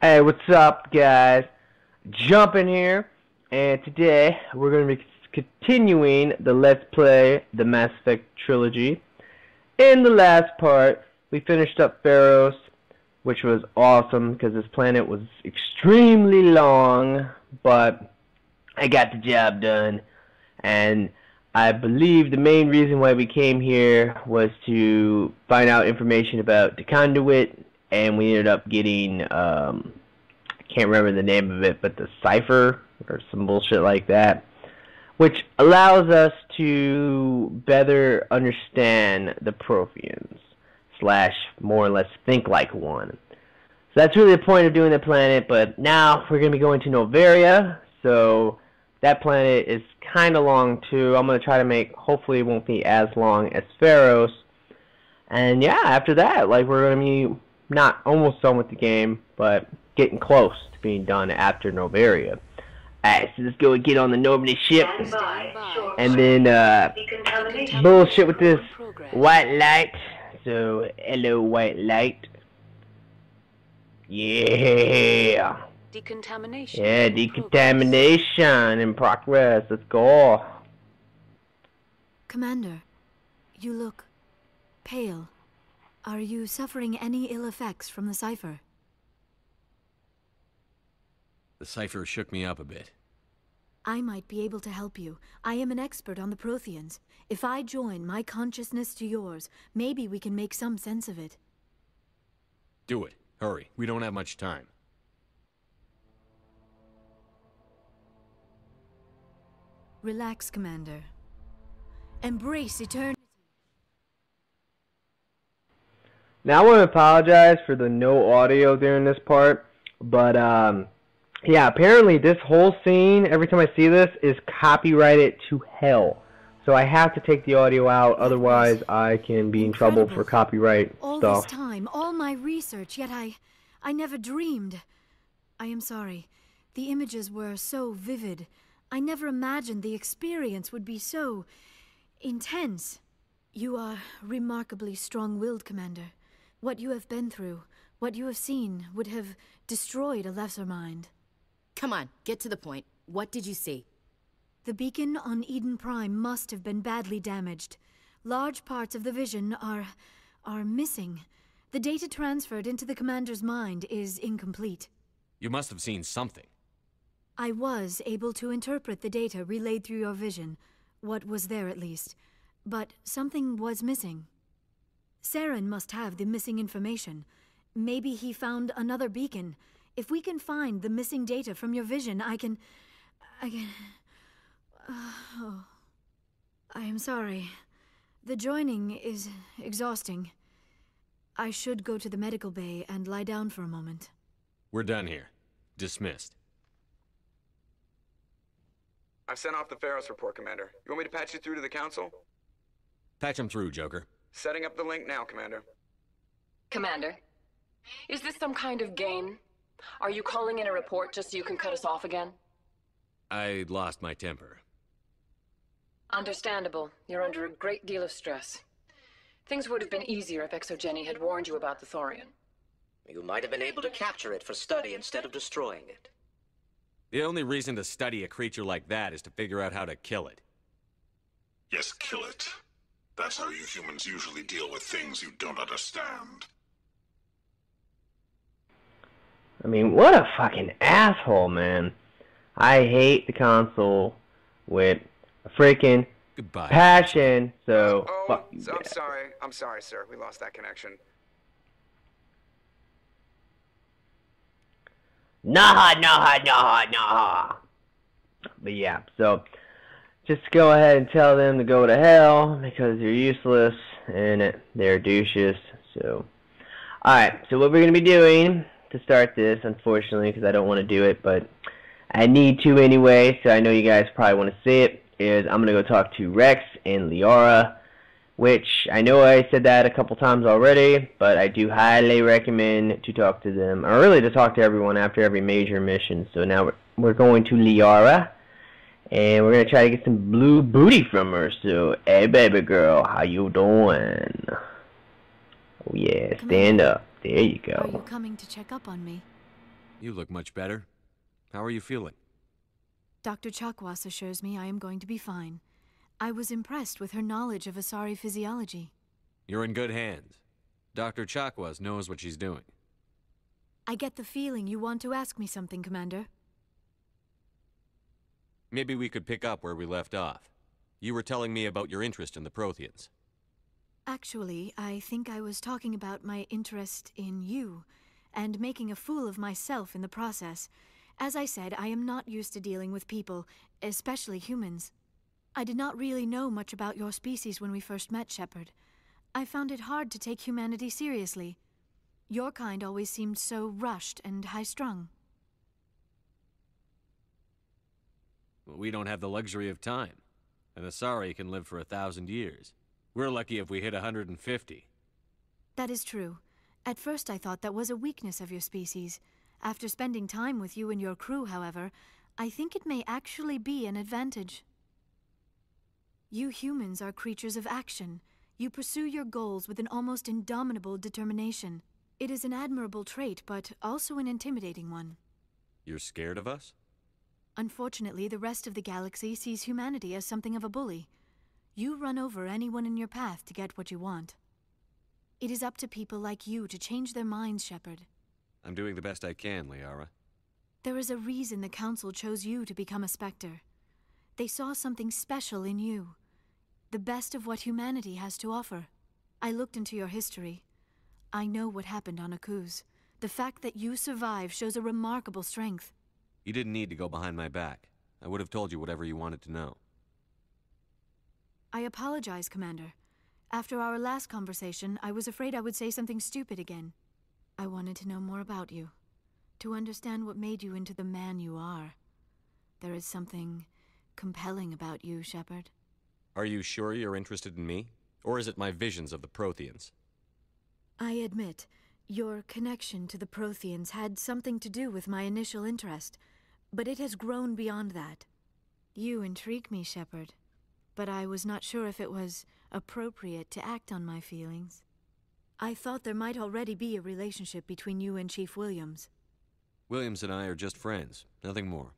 Hey, what's up, guys? Jumpin here, and today we're going to be continuing the Let's Play the Mass Effect Trilogy. In the last part, we finished up Pharos, which was awesome because this planet was extremely long, but I got the job done, and I believe the main reason why we came here was to find out information about the conduit, and we ended up getting, I can't remember the name of it, but the cipher, or some bullshit like that, which allows us to better understand the Protheans, slash, more or less, think like one. So that's really the point of doing the planet, but now we're going to be going to Noveria, so that planet is kind of long too. I'm going to try to make, hopefully it won't be as long as Pharos. And yeah, after that, like, we're going to be not almost done with the game, but getting close to being done after Noveria. Alright, so let's go and get on the Noveria ship. And then, bullshit with this white light. So, hello, white light. Yeah. Decontamination. Yeah, decontamination in progress. Let's go. Commander, you look pale. Are you suffering any ill effects from the cipher? The cipher shook me up a bit. I might be able to help you. I am an expert on the Protheans. If I join my consciousness to yours, maybe we can make some sense of it. Do it. Hurry. We don't have much time. Relax, Commander. Embrace eternity. Now I want to apologize for the no audio during this part, but yeah, apparently this whole scene, every time I see this, is copyrighted to hell. So I have to take the audio out, otherwise I can be in trouble for copyright all stuff. This time, all my research, yet I never dreamed. I am sorry. The images were so vivid. I never imagined the experience would be so intense. You are remarkably strong-willed, Commander. What you have been through, what you have seen, would have destroyed a lesser mind. Come on, get to the point. What did you see? The beacon on Eden Prime must have been badly damaged. Large parts of the vision are missing. The data transferred into the Commander's mind is incomplete. You must have seen something. I was able to interpret the data relayed through your vision, what was there at least, but something was missing. Saren must have the missing information. Maybe he found another beacon. If we can find the missing data from your vision, I can... Oh. I am sorry. The joining is exhausting. I should go to the medical bay and lie down for a moment. We're done here. Dismissed. I've sent off the Pharos report, Commander. You want me to patch you through to the Council? Patch him through, Joker. Setting up the link now, Commander. Commander, is this some kind of game? Are you calling in a report just so you can cut us off again? I lost my temper. Understandable. You're under a great deal of stress. Things would have been easier if Exogeny had warned you about the Thorian. You might have been able to capture it for study instead of destroying it. The only reason to study a creature like that is to figure out how to kill it. Yes, kill it. That's how you humans usually deal with things you don't understand. I mean, what a fucking asshole, man. I hate the console with a freaking Goodbye. passion, so fuck you I'm guys. sorry. I'm sorry, sir. We lost that connection. Nah. But yeah, so just go ahead and tell them to go to hell because you're useless and they're douches. So, alright, so what we're going to be doing to start this, unfortunately, because I don't want to do it, but I need to anyway, so I know you guys probably want to see it, is I'm going to go talk to Wrex and Liara, which I know I said that a couple times already, but I do highly recommend to talk to them, or really to talk to everyone after every major mission. So now we're going to Liara, and we're going to try to get some blue booty from her. So, hey baby girl, how you doing? Oh yeah, stand up. There you Are you go. coming to check up on me? You look much better. How are you feeling? Dr. Chakwas assures me I am going to be fine. I was impressed with her knowledge of Asari physiology. You're in good hands. Dr. Chakwas knows what she's doing. I get the feeling you want to ask me something, Commander. Maybe we could pick up where we left off. You were telling me about your interest in the Protheans. Actually, I think I was talking about my interest in you, and making a fool of myself in the process. As I said, I am not used to dealing with people, especially humans. I did not really know much about your species when we first met, Shepard. I found it hard to take humanity seriously. Your kind always seemed so rushed and high-strung. We don't have the luxury of time. An Asari can live for 1,000 years. We're lucky if we hit 150. That is true. At first I thought that was a weakness of your species. After spending time with you and your crew, however, I think it may actually be an advantage. You humans are creatures of action. You pursue your goals with an almost indomitable determination. It is an admirable trait, but also an intimidating one. You're scared of us? Unfortunately, the rest of the galaxy sees humanity as something of a bully. You run over anyone in your path to get what you want. It is up to people like you to change their minds, Shepard. I'm doing the best I can, Liara. There is a reason the Council chose you to become a Spectre. They saw something special in you. The best of what humanity has to offer. I looked into your history. I know what happened on Akuz. The fact that you survived shows a remarkable strength. You didn't need to go behind my back. I would have told you whatever you wanted to know. I apologize, Commander. After our last conversation, I was afraid I would say something stupid again. I wanted to know more about you. To understand what made you into the man you are. There is something compelling about you, Shepard. Are you sure you're interested in me? Or is it my visions of the Protheans? I admit, your connection to the Protheans had something to do with my initial interest, but it has grown beyond that. You intrigue me, Shepard, but I was not sure if it was appropriate to act on my feelings. I thought there might already be a relationship between you and Chief Williams. Williams and I are just friends, nothing more.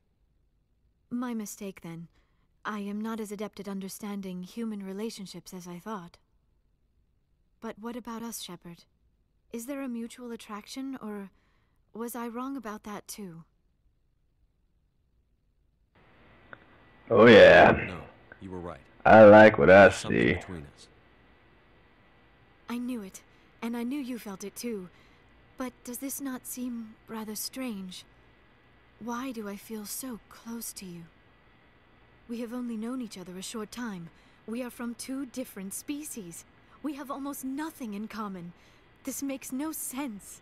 My mistake, then. I am not as adept at understanding human relationships as I thought. But what about us, Shepard? Is there a mutual attraction, or was I wrong about that too? Oh yeah. No, you were right. I like what I There's something see. between us. I knew it, and I knew you felt it too. But does this not seem rather strange? Why do I feel so close to you? We have only known each other a short time. We are from two different species. We have almost nothing in common. This makes no sense.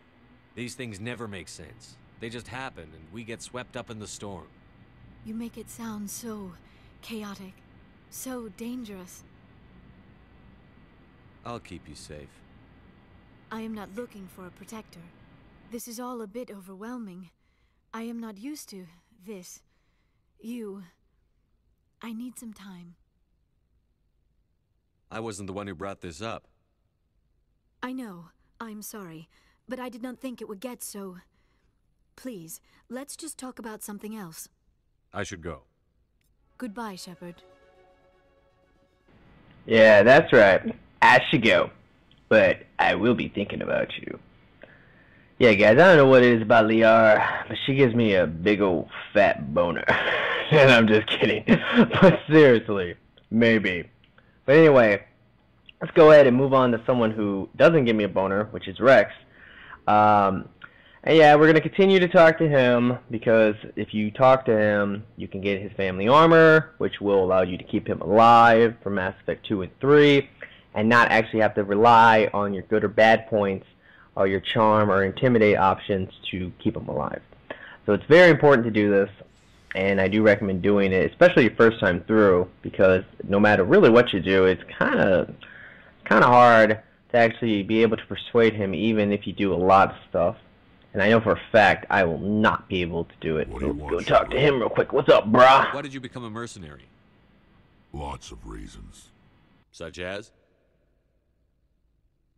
These things never make sense. They just happen, and we get swept up in the storm. You make it sound so chaotic, so dangerous. I'll keep you safe. I am not looking for a protector. This is all a bit overwhelming. I am not used to this. I need some time. I wasn't the one who brought this up. I know. I'm sorry. But I did not think it would get so... Please, let's just talk about something else. I should go. Goodbye, Shepard. Yeah, that's right. I should go. But I will be thinking about you. Yeah, guys, I don't know what it is about Liara, but she gives me a big old fat boner. And I'm just kidding. But seriously, maybe. But anyway, let's go ahead and move on to someone who doesn't give me a boner, which is Wrex. And yeah, we're going to continue to talk to him, because if you talk to him, you can get his family armor, which will allow you to keep him alive for Mass Effect 2 and 3, and not actually have to rely on your good or bad points, or your charm or intimidate options to keep him alive. So it's very important to do this, and I do recommend doing it, especially your first time through, because no matter really what you do, it's kind of hard to actually be able to persuade him, even if you do a lot of stuff. And I know for a fact I will not be able to do it. What do you want, Go talk to Shepard? him real quick. What's up, brah? Why did you become a mercenary? Lots of reasons. Such as?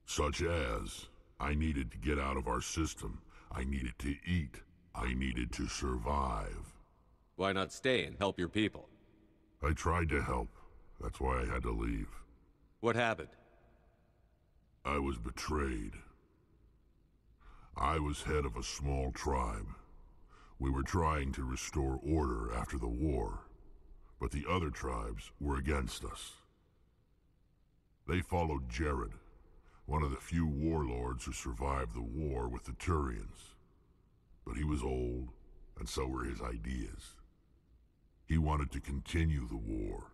Such as, I needed to get out of our system. I needed to eat. I needed to survive. Why not stay and help your people? I tried to help. That's why I had to leave. What happened? I was betrayed. I was head of a small tribe. We were trying to restore order after the war, but the other tribes were against us. They followed Jared, one of the few warlords who survived the war with the Turians. But he was old, and so were his ideas. He wanted to continue the war.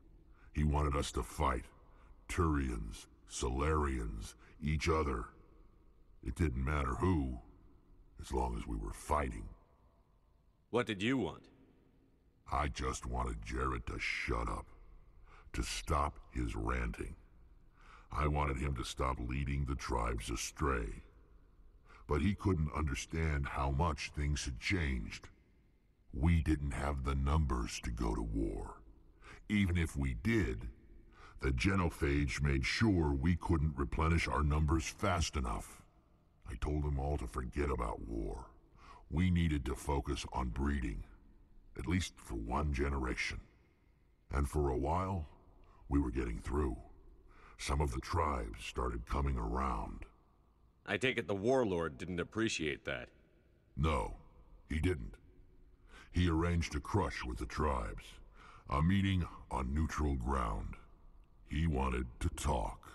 He wanted us to fight. Turians, Solarians, each other. It didn't matter who, as long as we were fighting. What did you want? I just wanted Jared to shut up, to stop his ranting. I wanted him to stop leading the tribes astray. But he couldn't understand how much things had changed. We didn't have the numbers to go to war. Even if we did, the genophage made sure we couldn't replenish our numbers fast enough. I told them all to forget about war. We needed to focus on breeding, at least for one generation. And for a while, we were getting through. Some of the tribes started coming around. I take it the warlord didn't appreciate that. No, he didn't. He arranged a crush with the tribes, a meeting on neutral ground. He wanted to talk.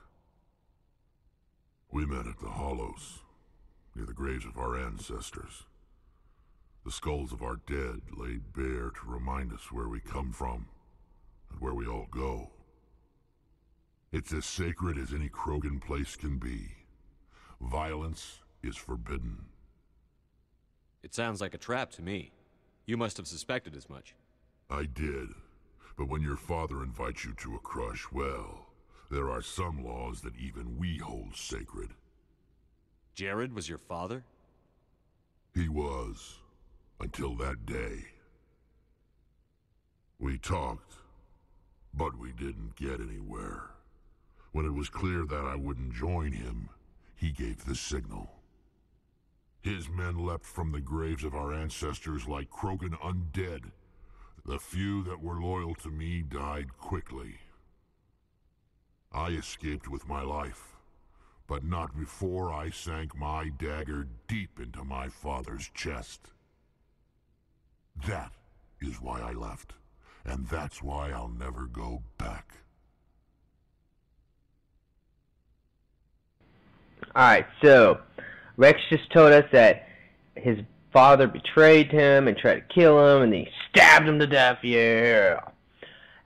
We met at the Hollows, near the graves of our ancestors. The skulls of our dead laid bare to remind us where we come from and where we all go. It's as sacred as any Krogan place can be. Violence is forbidden. It sounds like a trap to me. You must have suspected as much. I did. But when your father invites you to a crush, well, there are some laws that even we hold sacred. Jared was your father? He was, until that day. We talked, but we didn't get anywhere. When it was clear that I wouldn't join him, he gave the signal. His men leapt from the graves of our ancestors like Krogan undead. The few that were loyal to me died quickly. I escaped with my life, but not before I sank my dagger deep into my father's chest. That is why I left, and that's why I'll never go back. Alright, so Wrex just told us that his father betrayed him and tried to kill him, and he stabbed him to death, yeah.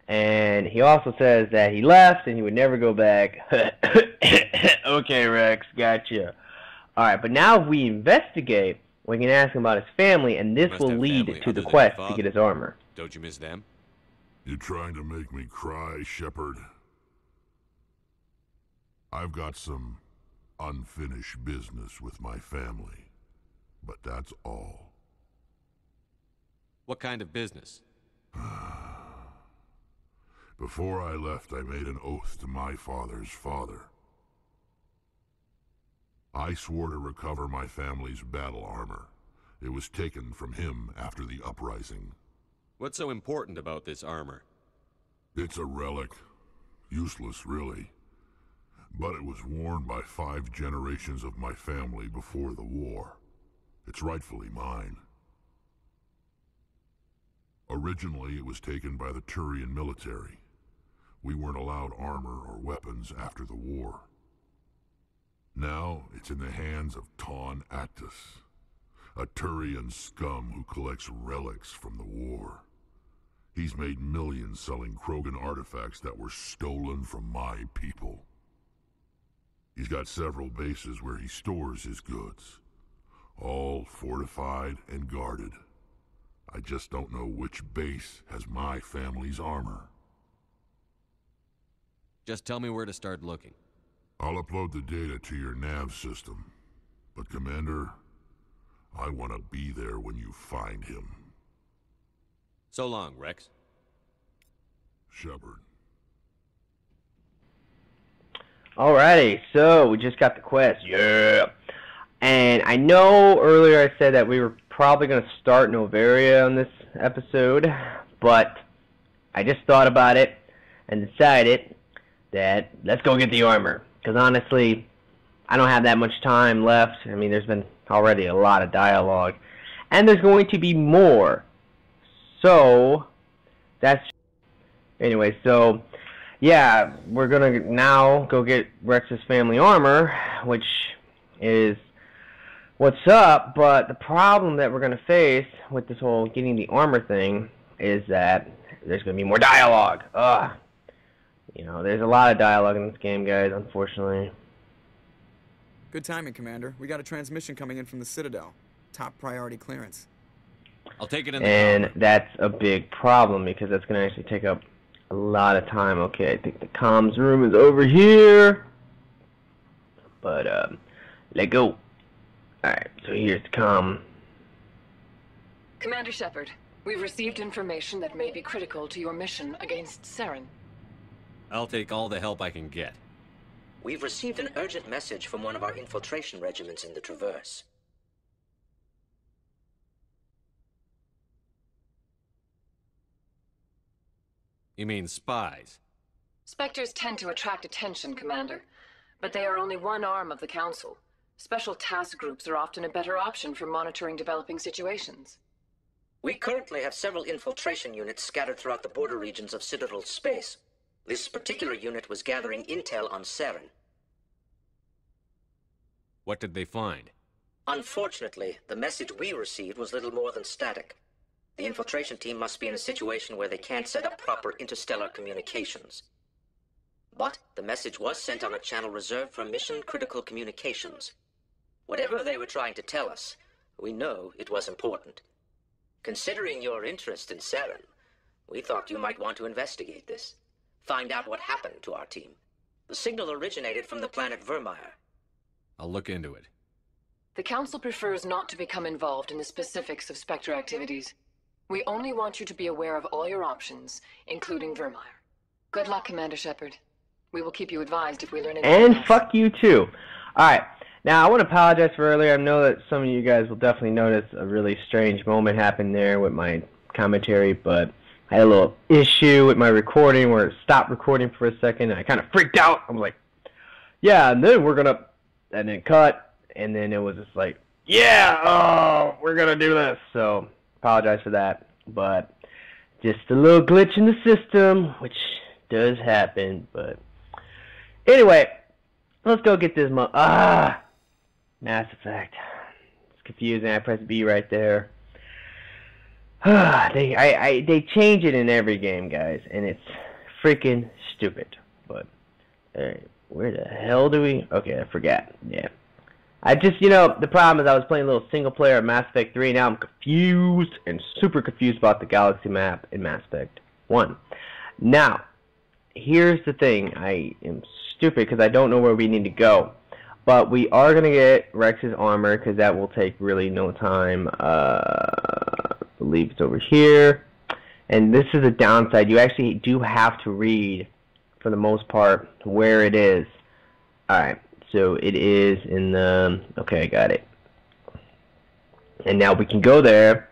And he also says that he left and he would never go back. Okay, Wrex, gotcha. Alright, but now if we investigate, we can ask him about his family, and this will lead to the quest to get his armor. Don't you miss them? You trying to make me cry, Shepard? I've got some unfinished business with my family, but that's all. What kind of business? Before I left, I made an oath to my father's father. I swore to recover my family's battle armor. It was taken from him after the uprising. What's so important about this armor? It's a relic. Useless, really. But it was worn by 5 generations of my family before the war. It's rightfully mine. Originally, it was taken by the Turian military. We weren't allowed armor or weapons after the war. Now, it's in the hands of Ton Actus, a Turian scum who collects relics from the war. He's made millions selling Krogan artifacts that were stolen from my people. He's got several bases where he stores his goods, all fortified and guarded. I just don't know which base has my family's armor. Just tell me where to start looking. I'll upload the data to your nav system. But Commander, I want to be there when you find him. So long, Wrex. Shepard. Alrighty, so we just got the quest, yeah. And I know earlier I said that we were probably going to start Noveria on this episode, but I just thought about it and decided that let's go get the armor. Because honestly, I don't have that much time left. I mean, there's been already a lot of dialogue, and there's going to be more. So, that's... Anyway, so, yeah, we're going to now go get Wrex's family armor, which is what's up, but the problem that we're going to face with this whole getting the armor thing is that there's going to be more dialogue. Ugh. You know, there's a lot of dialogue in this game, guys, unfortunately. Good timing, Commander. We got a transmission coming in from the Citadel. Top priority clearance. I'll take it in the And comms. that's a big problem because that's going to actually take up a lot of time. Okay, I think the comms room is over here. But, let go. Alright, so here's the comm. Commander Shepard, we've received information that may be critical to your mission against Saren. I'll take all the help I can get. We've received an urgent message from one of our infiltration regiments in the Traverse. You mean spies? Spectres tend to attract attention, Commander, but they are only one arm of the Council. Special task groups are often a better option for monitoring developing situations. We currently have several infiltration units scattered throughout the border regions of Citadel space. This particular unit was gathering intel on Saren. What did they find? Unfortunately, the message we received was little more than static. The infiltration team must be in a situation where they can't set up proper interstellar communications. But the message was sent on a channel reserved for mission-critical communications. Whatever they were trying to tell us, we know it was important. Considering your interest in Saren, we thought you might want to investigate this. Find out what happened to our team. The signal originated from the planet Vermeer. I'll look into it. The Council prefers not to become involved in the specifics of Spectre activities. We only want you to be aware of all your options, including Vermeer. Good luck, Commander Shepard. We will keep you advised if we learn anything And else. fuck you too. Alright, now I want to apologize for earlier. I know that some of you guys will definitely notice a really strange moment happened there with my commentary, but I had a little issue with my recording where it stopped recording for a second, and I kind of freaked out. I was like, yeah, and then we're gonna... And then cut, and then it was just like, yeah, oh, we're gonna do this. So, apologize for that, but just a little glitch in the system, which does happen, but anyway, let's go get this Mass Effect. It's confusing. I pressed B right there. They change it in every game, guys, and it's freaking stupid. But where the hell do we? Okay, I forgot. Yeah, I just, you know, the problem is I was playing a little single player at Mass Effect 3. Now I'm confused and super confused about the galaxy map in Mass Effect 1. Now, here's the thing. I am stupid because I don't know where we need to go. But we are going to get Wrex's armor because that will take really no time. I believe it's over here. And this is a downside. You actually do have to read, for the most part, where it is. Alright, so it is in the... Okay, I got it. And now we can go there,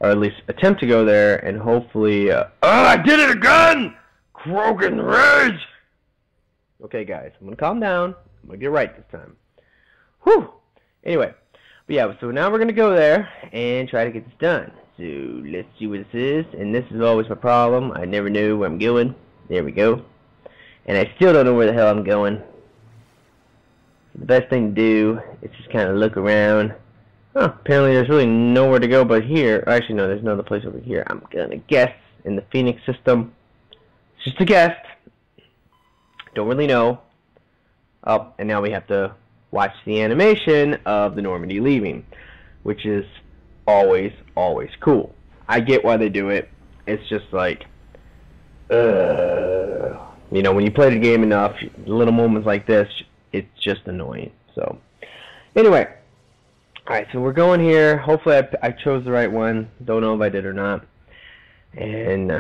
or at least attempt to go there, and hopefully... I did it again! Krogan Rage! Okay, guys, I'm going to calm down. I'm going to get right this time. Whew! Anyway, but yeah, so now we're going to go there and try to get this done. So, let's see what this is. And this is always my problem. I never know where I'm going. There we go. And I still don't know where the hell I'm going. So the best thing to do is just kind of look around. Huh, apparently there's really nowhere to go but here. Actually, no, there's no other place over here. I'm going to guess in the Phoenix system. It's just a guess. Don't really know. Oh, and now we have to watch the animation of the Normandy leaving, which is always, always cool. I get why they do it. It's just like, you know, when you play the game enough, little moments like this, it's just annoying. So, anyway, alright, so we're going here. Hopefully I chose the right one. Don't know if I did or not. And,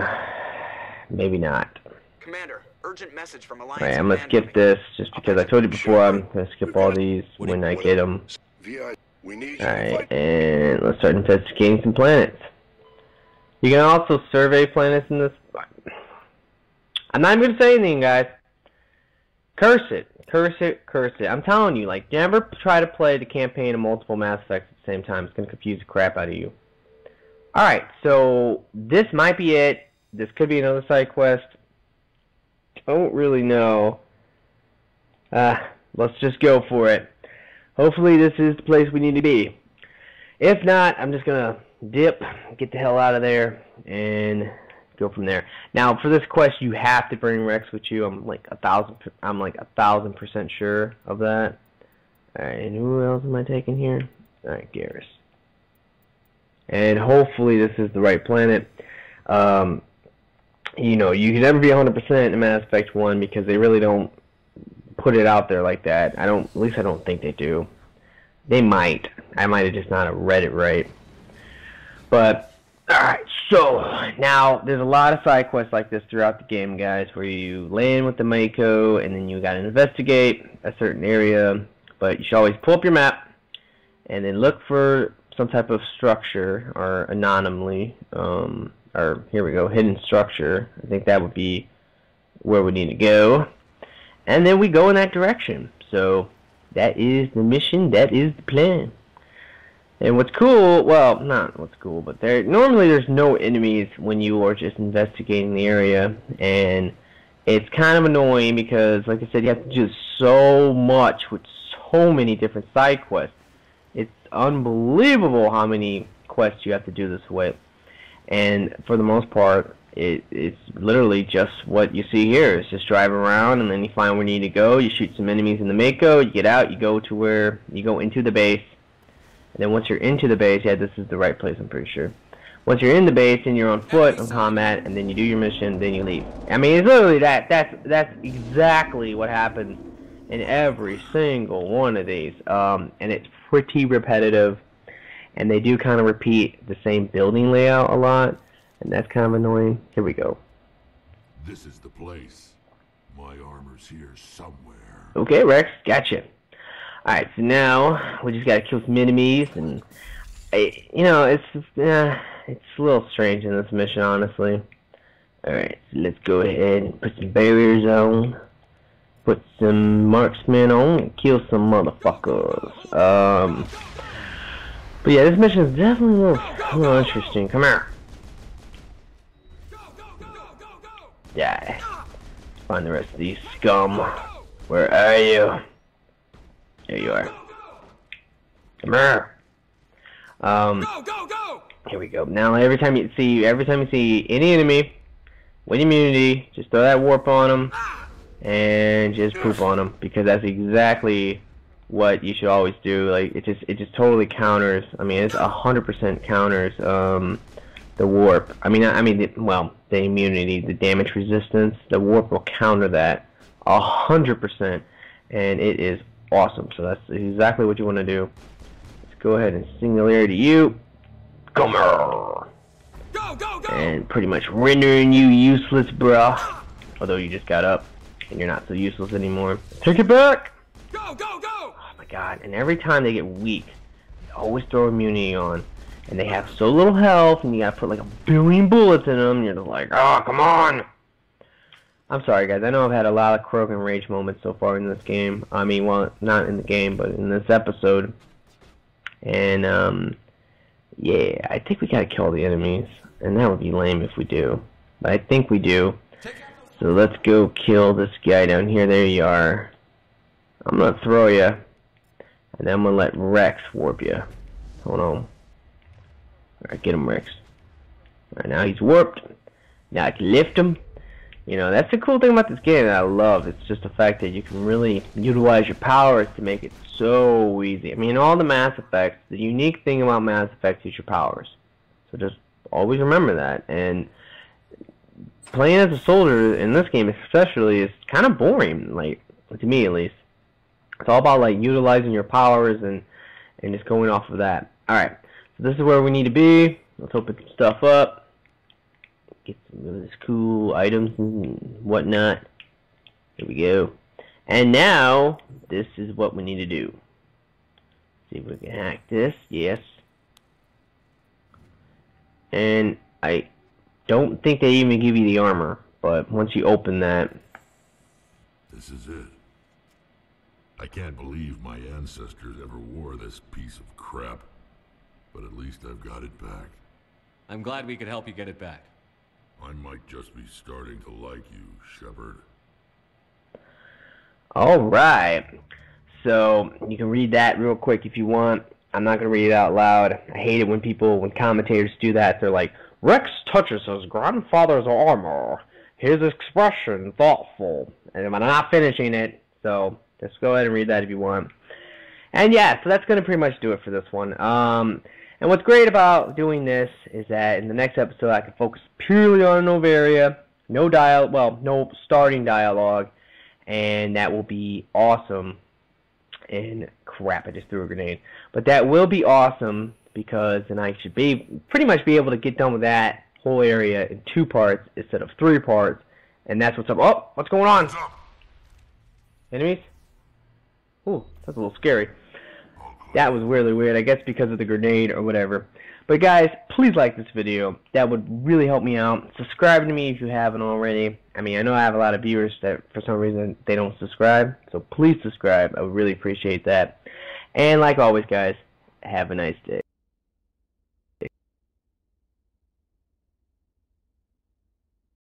maybe not. Commander, urgent message from Alliance. Alright, I'm gonna skip this, just because I told you before I'm gonna skip all these when I get them. We need you Alright, and let's start investigating some planets. You can also survey planets in this. I'm not even going to say anything, guys. Curse it. Curse it. Curse it. I'm telling you, like, never try to play the campaign of multiple Mass Effects at the same time. It's going to confuse the crap out of you. Alright, so this might be it. This could be another side quest. I don't really know. Let's just go for it. Hopefully this is the place we need to be. If not, I'm just going to dip, get the hell out of there, and go from there. Now, for this quest, you have to bring Wrex with you. I'm like 1,000% sure of that. Alright, and who else am I taking here? Alright, Garrus. And hopefully this is the right planet. You know, you can never be 100% in Mass Effect 1 because they really don't put it out there like that. At least I don't think they do. They might. I might have just not read it right. But, alright, so, now, there's a lot of side quests like this throughout the game, guys, where you land with the Mako, and then you gotta investigate a certain area, but you should always pull up your map, and then look for some type of structure, or anomaly, or, here we go, hidden structure. I think that would be where we need to go. And then we go in that direction. So, that is the mission, that is the plan. And what's cool, well, not what's cool, but normally there's no enemies when you are just investigating the area, and it's kind of annoying because, like I said, you have to do so much with so many different side quests. It's unbelievable how many quests you have to do this with, and for the most part, it's literally just what you see here. It's just drive around, and then you find where you need to go, you shoot some enemies in the Mako, you get out, you go into the base. And then once you're into the base, yeah, this is the right place, I'm pretty sure. Once you're in the base, and you're on foot in combat, and then you do your mission, then you leave. I mean, it's literally that. That's exactly what happens in every single one of these. And it's pretty repetitive, and they do kind of repeat the same building layout a lot, and that's kind of annoying. Here we go. This is the place. My armor's here somewhere. Okay, Wrex, gotcha. Alright, so now we just gotta kill some enemies, and you know, it's a little strange in this mission, honestly. Alright, so let's go ahead and put some barriers on, put some marksmen on, and kill some motherfuckers. But yeah, this mission is definitely a little interesting. Come here. Yeah. Find the rest of these scum. Where are you? There you are. Come here. Here we go. Now every time you see any enemy with immunity, just throw that warp on them and just poop on them, because that's exactly what you should always do. Like it just totally counters. I mean, it's 100% counters the warp. The immunity, the damage resistance. The warp will counter that 100%, and it is awesome. So that's exactly what you want to do. Let's go ahead and singularity you. Come on. Go. And pretty much rendering you useless, bruh. Although you just got up and you're not so useless anymore. Take it back. Go. Oh my god. And every time they get weak, they always throw immunity on. And they have so little health, and you gotta put like 1 billion bullets in them. And you're just like, oh, come on. I'm sorry, guys. I know I've had a lot of Krogan rage moments so far in this game. I mean, well, not in the game, but in this episode. And, yeah, I think we gotta kill the enemies. And that would be lame if we do. But I think we do. So let's go kill this guy down here. There you are. I'm gonna throw you. And then I'm gonna let Wrex warp you. Hold on. Alright, get him, Wrex. Alright, now he's warped. Now I can lift him. You know, that's the cool thing about this game that I love. It's just the fact that you can really utilize your powers to make it so easy. I mean, in all the Mass Effects, the unique thing about Mass Effects is your powers. So just always remember that. And playing as a soldier in this game especially is kind of boring, like, to me at least. It's all about, like, utilizing your powers and just going off of that. Alright, so this is where we need to be. Let's open some stuff up. Get some of this cool items and whatnot. Here we go. And now, this is what we need to do. See if we can hack this. Yes. And I don't think they even give you the armor, but once you open that... This is it. I can't believe my ancestors ever wore this piece of crap, but at least I've got it back. I'm glad we could help you get it back. I might just be starting to like you, Shepard. Alright. So, you can read that real quick if you want. I'm not going to read it out loud. I hate it when commentators do that. They're like, Wrex touches his grandfather's armor. His expression, thoughtful. And I'm not finishing it, so just go ahead and read that if you want. And yeah, so that's going to pretty much do it for this one. And what's great about doing this is that in the next episode I can focus purely on Noveria. No starting dialogue. And that will be awesome. And crap, I just threw a grenade. But that will be awesome because then I should pretty much be able to get done with that whole area in 2 parts instead of 3 parts. And that's what's up. Oh, what's going on? What's up? Enemies? Ooh, that's a little scary. That was really weird, I guess because of the grenade or whatever. But guys, please like this video. That would really help me out. Subscribe to me if you haven't already. I mean, I know I have a lot of viewers that for some reason they don't subscribe. So please subscribe. I would really appreciate that. And like always guys, have a nice day.